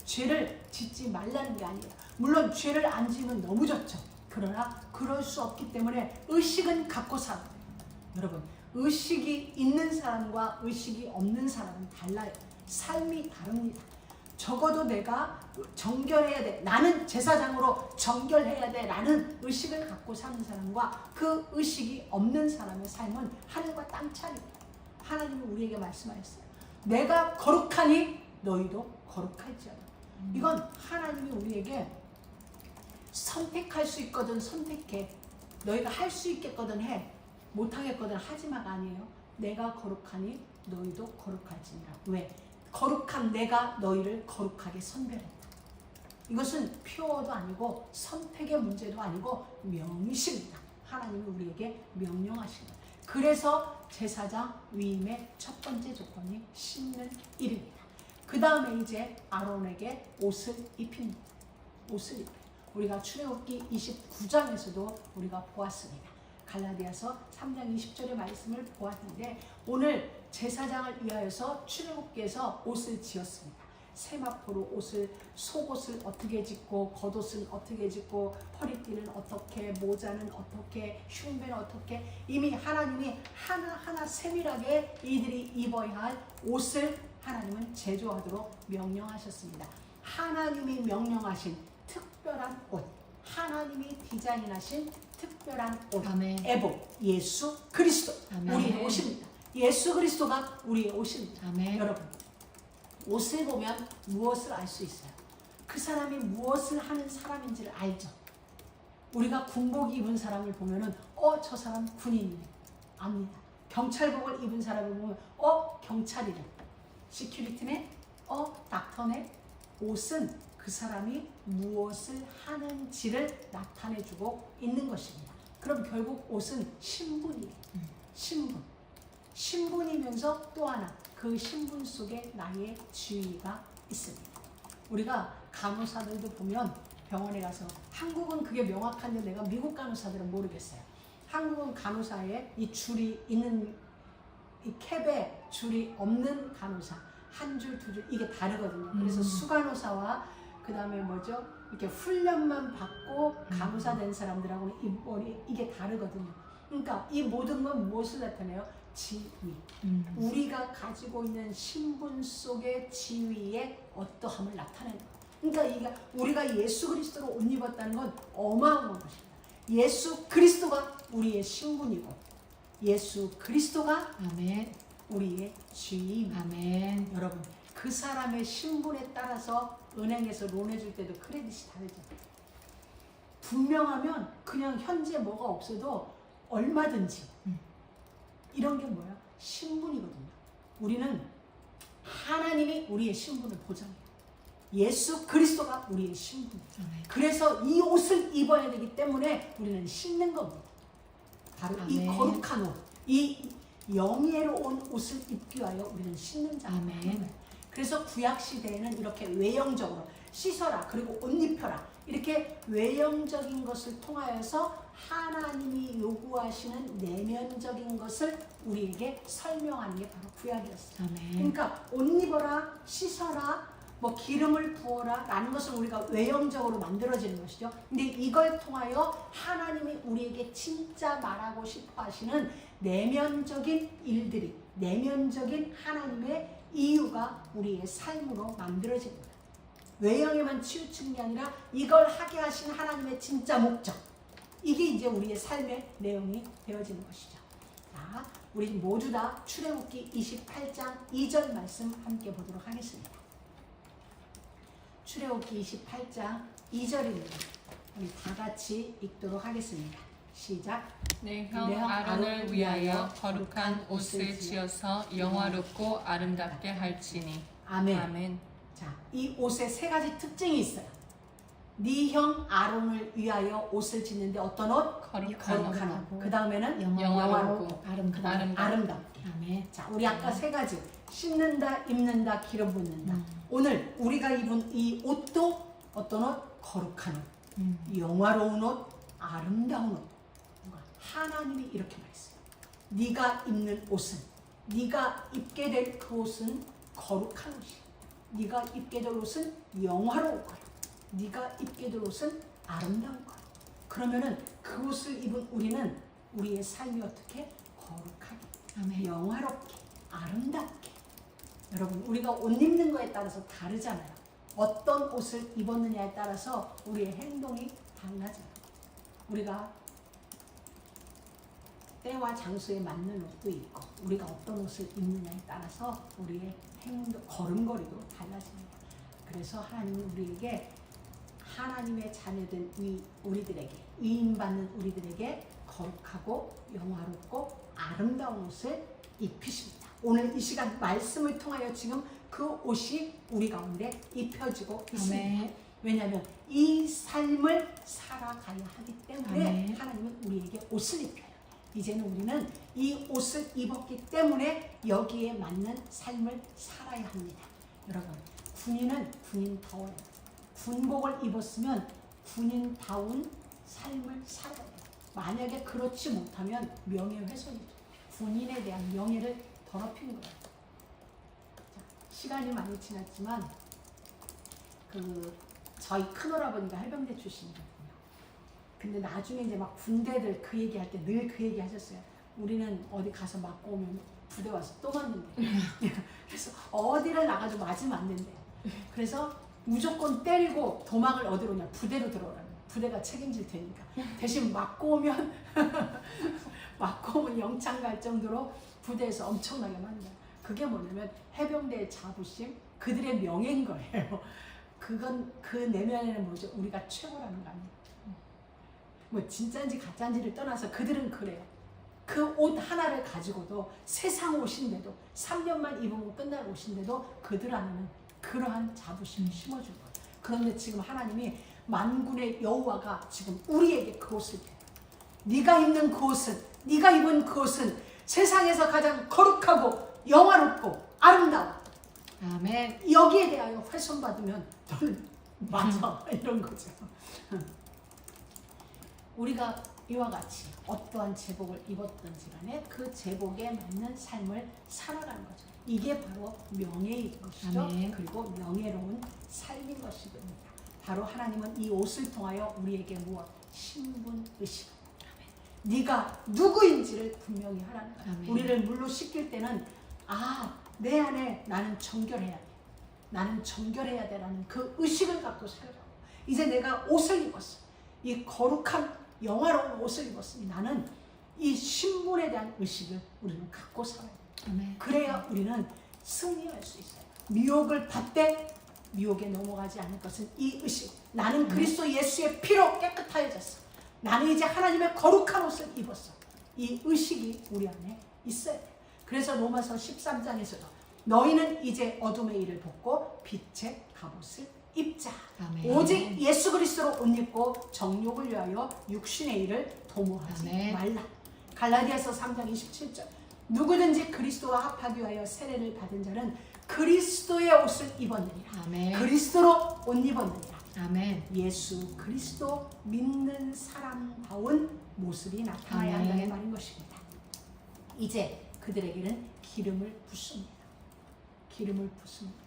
죄를 짓지 말라는 게 아니에요. 물론 죄를 안 지으면 너무 좋죠. 그러나 그럴 수 없기 때문에 의식은 갖고 살아야 돼요. 여러분, 의식이 있는 사람과 의식이 없는 사람은 달라요. 삶이 다릅니다. 적어도 내가 정결해야 돼. 나는 제사장으로 정결해야 돼. 라는 의식을 갖고 사는 사람과 그 의식이 없는 사람의 삶은 하늘과 땅 차이입니다. 하나님은 우리에게 말씀하셨어요. 내가 거룩하니 너희도 거룩할지어다. 이건 하나님이 우리에게 선택할 수 있거든 선택해. 너희가 할 수 있겠거든 해. 못하겠거든 하지마가 아니에요. 내가 거룩하니 너희도 거룩할지니라. 왜? 거룩한 내가 너희를 거룩하게 선별했다. 이것은 표어도 아니고 선택의 문제도 아니고 명이십니다. 하나님이 우리에게 명령하신 거예요. 그래서 제사장 위임의 첫 번째 조건이 씻는 일입니다. 그 다음에 이제 아론에게 옷을 입힙니다. 옷을 입혀요. 우리가 출애굽기 29장에서도 우리가 보았습니다. 갈라디아서 3장 20절의 말씀을 보았는데 오늘 제사장을 위하여서 출애굽기에서 옷을 지었습니다. 세마포로 옷을, 속옷을 어떻게 짓고 겉옷은 어떻게 짓고 허리띠는 어떻게, 모자는 어떻게, 흉배는 어떻게, 이미 하나님이 하나하나 세밀하게 이들이 입어야 할 옷을 하나님은 제조하도록 명령하셨습니다. 하나님이 명령하신 특별한 옷, 하나님이 디자인하신 특별한 옷, 아멘. 에복, 예수 그리스도, 아멘. 우리의 옷입니다. 예수 그리스도가 우리의 옷입니다. 아멘. 여러분, 옷을 보면 무엇을 알 수 있어요? 그 사람이 무엇을 하는 사람인지를 알죠. 우리가 군복 입은 사람을 보면은 저 사람 군인이네 압니다. 경찰복을 입은 사람을 보면 경찰이네, 시큐리티네, 닥터네. 옷은 그 사람이 무엇을 하는지를 나타내주고 있는 것입니다. 그럼 결국 옷은 신분이에요. 신분. 신분이면서 또 하나 그 신분 속에 나의 지위가 있습니다. 우리가 간호사들도 보면 병원에 가서, 한국은 그게 명확한데 내가 미국 간호사들은 모르겠어요. 한국은 간호사에 이 줄이 있는, 이 캡에 줄이 없는 간호사, 한 줄, 두 줄 이게 다르거든요. 그래서 수간호사와 그 다음에 뭐죠? 이렇게 훈련만 받고 간호사 된 사람들하고는 이 머리 이게 다르거든요. 그러니까 이 모든 건 무엇을 나타내요? 지위. 우리가 가지고 있는 신분 속의 지위의 어떠함을 나타내는 거예요. 그러니까 이게 우리가 예수 그리스도로 옷 입었다는 건 어마어마한 것입니다. 예수 그리스도가 우리의 신분이고 예수 그리스도가 아멘. 우리의 지위입니다. 아멘. 여러분 그 사람의 신분에 따라서 은행에서 론 해줄 때도 크레딧이 다르죠. 분명하면 그냥 현재 뭐가 없어도 얼마든지 이런 게 뭐야? 신분이거든요. 우리는 하나님이 우리의 신분을 보장해요. 예수 그리스도가 우리의 신분이에요. 아멘. 그래서 이 옷을 입어야 되기 때문에 우리는 신는 겁니다. 바로 이 아멘. 거룩한 옷, 이 영예로운 옷을 입기 위하여 우리는 신는 자예요. 아멘. 그래서 구약 시대에는 이렇게 외형적으로 씻어라 그리고 옷 입혀라 이렇게 외형적인 것을 통하여서 하나님이 요구하시는 내면적인 것을 우리에게 설명하는 게 바로 구약이었어요. 아멘. 그러니까 옷 입어라, 씻어라, 뭐 기름을 부어라 라는 것은 우리가 외형적으로 만들어지는 것이죠. 근데 이걸 통하여 하나님이 우리에게 진짜 말하고 싶어 하시는 내면적인 일들이, 내면적인 하나님의 이유가 우리의 삶으로 만들어집니다. 외형에만 치우친 게 아니라 이걸 하게 하신 하나님의 진짜 목적, 이게 이제 우리의 삶의 내용이 되어지는 것이죠. 자, 우리 모두 다 출애굽기 28장 2절 말씀 함께 보도록 하겠습니다. 출애굽기 28장 2절입니다. 우리 다 같이 읽도록 하겠습니다. 시작. 내 형 아론을 위하여 거룩한 옷을 지어서 영화롭고 아름답게 할지니. 아멘. 아멘. 자, 이 옷에 세 가지 특징이 있어요. 네 형 아론을 위하여 옷을 짓는데 어떤 옷? 거룩한 옷. 그 다음에는 영화롭고 아름답고. 아름답게. 아멘. 자, 우리 아까 세 가지 씻는다, 입는다, 기름 붓는다. 오늘 우리가 입은 이 옷도 어떤 옷? 거룩한 옷, 영화로운 옷, 아름다운 옷. 하나님이 이렇게 말했어요. 네가 입는 옷은, 네가 입게 될 그 옷은 거룩한 옷이야. 네가 입게 될 옷은 영화로울 거야. 네가 입게 될 옷은 아름다울 거야. 그러면은 그 옷을 입은 우리는 우리의 삶이 어떻게? 거룩하게, 아멘. 영화롭게, 아름답게. 여러분 우리가 옷 입는 거에 따라서 다르잖아요. 어떤 옷을 입었느냐에 따라서 우리의 행동이 달라져요. 우리가 때와 장소에 맞는 옷도 있고 우리가 어떤 옷을 입느냐에 따라서 우리의 행동, 걸음걸이도 달라집니다. 그래서 하나님은 우리에게 하나님의 자녀된 우리들에게, 위임받는 우리들에게 거룩하고 영화롭고 아름다운 옷을 입히십니다. 오늘 이 시간 말씀을 통하여 지금 그 옷이 우리 가운데 입혀지고 있습니다. 아멘. 왜냐하면 이 삶을 살아가야 하기 때문에 아멘. 하나님은 우리에게 옷을 입혀요. 이제는 우리는 이 옷을 입었기 때문에 여기에 맞는 삶을 살아야 합니다. 여러분, 군인은 군인다워요. 군복을 입었으면 군인다운 삶을 살아야 해요. 만약에 그렇지 못하면 명예훼손이죠. 군인에 대한 명예를 더럽힌 거예요. 자, 시간이 많이 지났지만 저희 큰오라버니가 해병대 출신이거든요. 근데 나중에 이제 막 군대들 그 얘기할 때 늘 그 얘기 하셨어요. 우리는 어디 가서 맞고 오면 부대 와서 또 맞는데. 그래서 어디를 나가도 맞으면 안 된대요. 그래서 무조건 때리고 도망을 어디로 오냐? 부대로 들어오라는 거예요. 부대가 책임질 테니까. 대신 맞고 오면 맞고 오면 영창 갈 정도로 부대에서 엄청나게 맞는 거예요. 그게 뭐냐면 해병대의 자부심, 그들의 명예인 거예요. 그건 그 내면에는 뭐죠? 우리가 최고라는 거 아니에요. 뭐 진짜인지 가짜인지를 떠나서 그들은 그래요. 그 옷 하나를 가지고도 세상 옷인데도 3년만 입으면 끝날 옷인데도 그들 안에는 그러한 자부심을 심어준 거예요. 그런데 지금 하나님이 만군의 여호와가 지금 우리에게 그 옷을 입혀요. 네가 입는 그 옷은, 네가 입은 그 옷은 세상에서 가장 거룩하고 영화롭고 아름다워. 아멘. 여기에 대하여 훼손받으면 너는 맞아. 이런 거죠. 우리가 이와 같이 어떠한 제복을 입었든지 간에 그 제복에 맞는 삶을 살아가는 거죠. 이게 바로 명예인 것이죠. 아멘. 그리고 명예로운 삶인 것입니다. 바로 하나님은 이 옷을 통하여 우리에게 무엇? 신분 의식. 네가 누구인지를 분명히 하라는 거예요. 아멘. 우리를 물로 씻길 때는 내 안에 나는 정결해야 돼. 나는 정결해야 돼라는 그 의식을 갖고 살아가고, 이제 내가 옷을 입었어. 이 거룩한 영화로운 옷을 입었으니 나는 이 신분에 대한 의식을 우리는 갖고 살아야 돼. 아멘. 그래야 우리는 승리할 수 있어요. 미혹을 받되 미혹에 넘어가지 않을 것은 이 의식. 나는 그리스도 예수의 피로 깨끗하여졌어. 나는 이제 하나님의 거룩한 옷을 입었어. 이 의식이 우리 안에 있어야 돼. 그래서 로마서 13장에서도 너희는 이제 어둠의 일을 벗고 빛의 갑옷을 입자. 아멘. 오직 예수 그리스도로 옷 입고 정욕을 위하여 육신의 일을 도모하지 아멘. 말라. 갈라디아서 3장 27절. 누구든지 그리스도와 합하기 위하여 세례를 받은 자는 그리스도의 옷을 입었느니라. 아멘. 그리스도로 옷 입었느니라. 아멘. 예수 그리스도 믿는 사람다운 모습이 나타나야 아멘. 한다는 말인 것입니다. 이제 그들에게는 기름을 붓습니다. 기름을 붓습니다.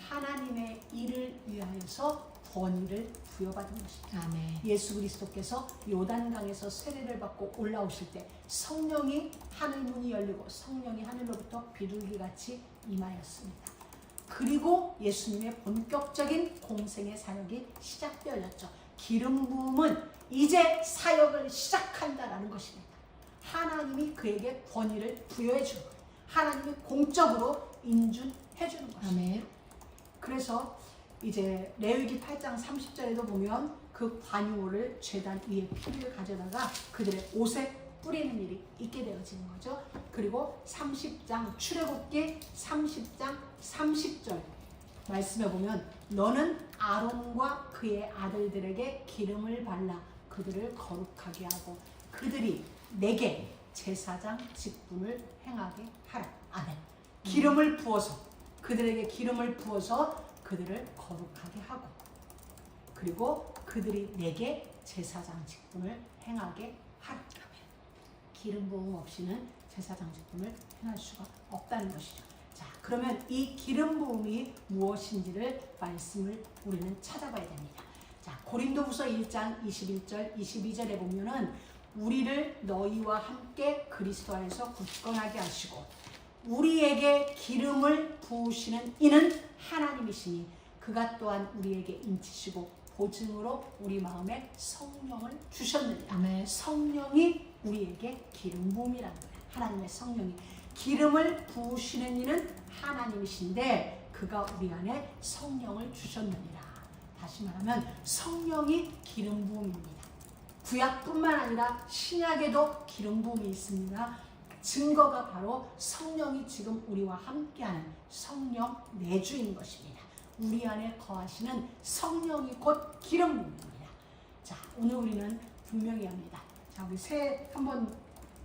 하나님의 일을 위하여서 권위를 부여받은 것입니다. 아멘. 예수 그리스도께서 요단강에서 세례를 받고 올라오실 때 성령이 하늘 문이 열리고 성령이 하늘로부터 비둘기같이 임하였습니다. 그리고 예수님의 본격적인 공생의 사역이 시작되었죠. 기름 부음은 이제 사역을 시작한다라는 것입니다. 하나님이 그에게 권위를 부여해 주는 거예요. 하나님이 공적으로 인준해 주는 것입니다. 아멘. 그래서 이제 레위기 8장 30절에도 보면 그 관유를 제단 위에 피를 가져다가 그들의 옷에 뿌리는 일이 있게 되어지는 거죠. 그리고 30장 출애굽기 30장 30절 말씀해 보면 너는 아론과 그의 아들들에게 기름을 발라 그들을 거룩하게 하고 그들이 내게 제사장 직분을 행하게 하라. 아멘. 기름을 부어서 그들에게 기름을 부어서 그들을 거룩하게 하고 그리고 그들이 내게 제사장 직분을 행하게 하라. 기름 부음 없이는 제사장 직분을 행할 수가 없다는 것이죠. 자, 그러면 이 기름 부음이 무엇인지를 말씀을 우리는 찾아봐야 됩니다. 자, 고린도후서 1장 21절 22절에 보면은 우리를 너희와 함께 그리스도 안에서 굳건하게 하시고 우리에게 기름을 부으시는 이는 하나님이시니 그가 또한 우리에게 인치시고 보증으로 우리 마음에 성령을 주셨느니라. 아멘. 성령이 우리에게 기름 부음이라는 거예요. 하나님의 성령이 기름을 부으시는 이는 하나님이신데 그가 우리 안에 성령을 주셨느니라. 다시 말하면 성령이 기름 부음입니다. 구약뿐만 아니라 신약에도 기름 부음이 있습니다. 증거가 바로 성령이 지금 우리와 함께하는 성령 내주인 것입니다. 우리 안에 거하시는 성령이 곧 기름 부음입니다. 자, 오늘 우리는 분명히 합니다. 자, 우리 새 한번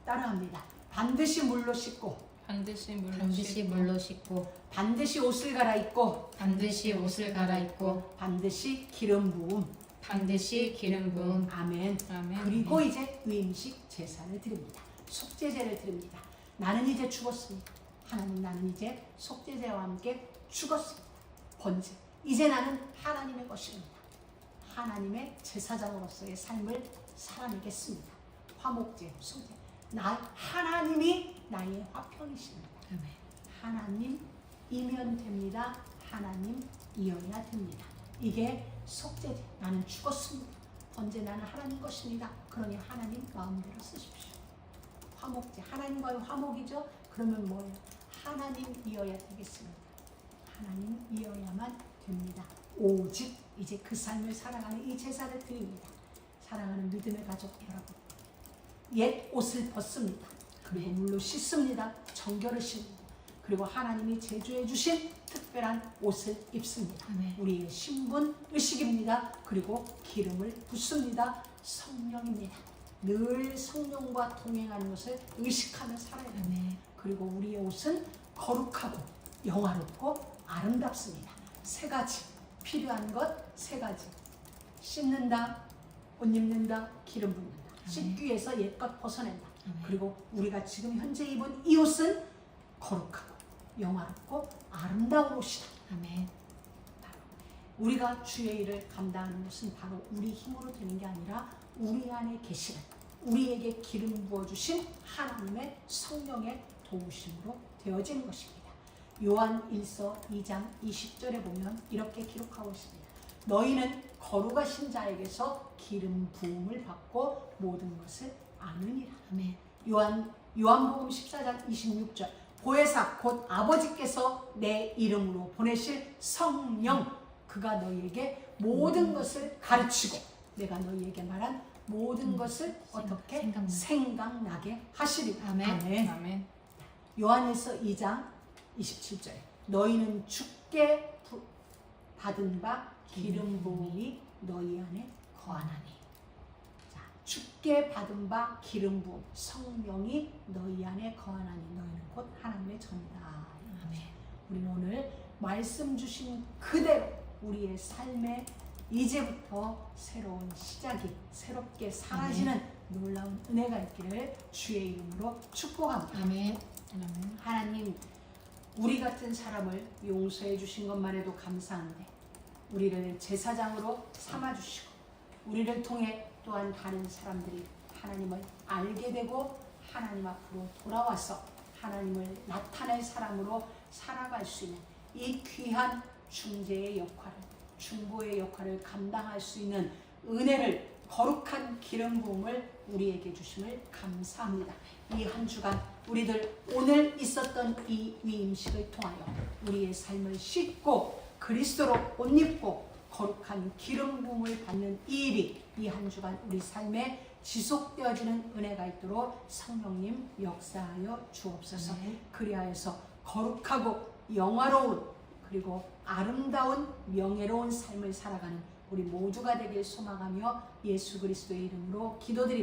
따라합니다. 반드시 물로 씻고 반드시 물로 반드시 씻고 물로 씻고 반드시 옷을 갈아입고 반드시 옷을 갈아입고 반드시 기름 부음. 반드시 기름 부음. 아멘. 아멘. 그리고 이제 의임식 제사를 드립니다. 속죄제를 드립니다. 나는 이제 죽었습니다. 하나님, 나는 이제 속죄제와 함께 죽었습니다. 번제. 이제 나는 하나님의 것입니다. 하나님의 제사장으로서의 삶을 살아내겠습니다. 화목제, 소제. 하나님이 나의 화평이십니다. 아멘. 하나님이면 됩니다. 하나님이어야 됩니다. 이게 속죄제. 나는 죽었습니다. 번제, 나는 하나님 것입니다. 그러니 하나님 마음대로 쓰십시오. 화목제. 하나님과의 화목이죠. 그러면 뭐예요? 하나님이어야 되겠습니다. 하나님이어야만 됩니다. 오직 이제 그 삶을 살아가는 이 제사를 드립니다. 사랑하는 믿음의 가족 여러분, 옛 옷을 벗습니다. 그리고 물로 씻습니다. 정결을 씻습니다. 그리고 하나님이 제주해 주신 특별한 옷을 입습니다. 아멘. 우리의 신분 의식입니다. 그리고 기름을 붓습니다. 성령입니다. 늘 성령과 동행하는 것을 의식하며 살아야 됩니다. 아멘. 그리고 우리의 옷은 거룩하고 영화롭고 아름답습니다. 세 가지 필요한 것 세 가지. 씻는다, 옷 입는다, 기름 붓는다. 씻기 위해서 옛것 벗어낸다. 아멘. 그리고 우리가 지금 현재 입은 이 옷은 거룩하고 영화롭고 아름다운 옷이다. 아멘. 우리가 주의 일을 감당하는 것은 바로 우리 힘으로 되는 게 아니라 우리 안에 계시는 우리에게 기름 부어주신 하나님의 성령의 도우심으로 되어지는 것입니다. 요한 1서 2장 20절에 보면 이렇게 기록하고 있습니다. 너희는 거룩하신 자에게서 기름 부음을 받고 모든 것을 아느니라. 아멘. 요한복음 14장 26절 보혜사 곧 아버지께서 내 이름으로 보내실 성령 그가 너희에게 모든 것을 가르치고 내가 너희에게 말한 모든 것을 어떻게 생각나게 하시리라. 아멘. 아멘. 아멘. 요한일서 2장 27절 너희는 주께 받은 바 기름 부음이 너희 안에 거하나니. 자, 주께 받은 바 기름 부음 성령이 너희 안에 거하나니 너희는 곧 하나님의 전이다. 아멘. 우리는 오늘 말씀 주신 그대로 우리의 삶에 이제부터 새로운 시작이 새롭게 사라지는 놀라운 은혜가 있기를 주의 이름으로 축복합니다. 아멘. 하나님 우리 같은 사람을 용서해 주신 것만 해도 감사한데 우리를 제사장으로 삼아주시고 우리를 통해 또한 다른 사람들이 하나님을 알게 되고 하나님 앞으로 돌아와서 하나님을 나타낼 사람으로 살아갈 수 있는 이 귀한 중재의 역할을 중보의 역할을 감당할 수 있는 은혜를 거룩한 기름 부음을 우리에게 주심을 감사합니다. 이 한 주간 우리들 오늘 있었던 이 위임식을 통하여 우리의 삶을 씻고 그리스도로 옷 입고 거룩한 기름 부음을 받는 이 일이 이 한 주간 우리 삶에 지속되어지는 은혜가 있도록 성령님 역사하여 주옵소서. 그리하여서 거룩하고 영화로운 그리고 아름다운 명예로운 삶을 살아가는 우리 모두가 되길 소망하며 예수 그리스도의 이름으로 기도드립니다.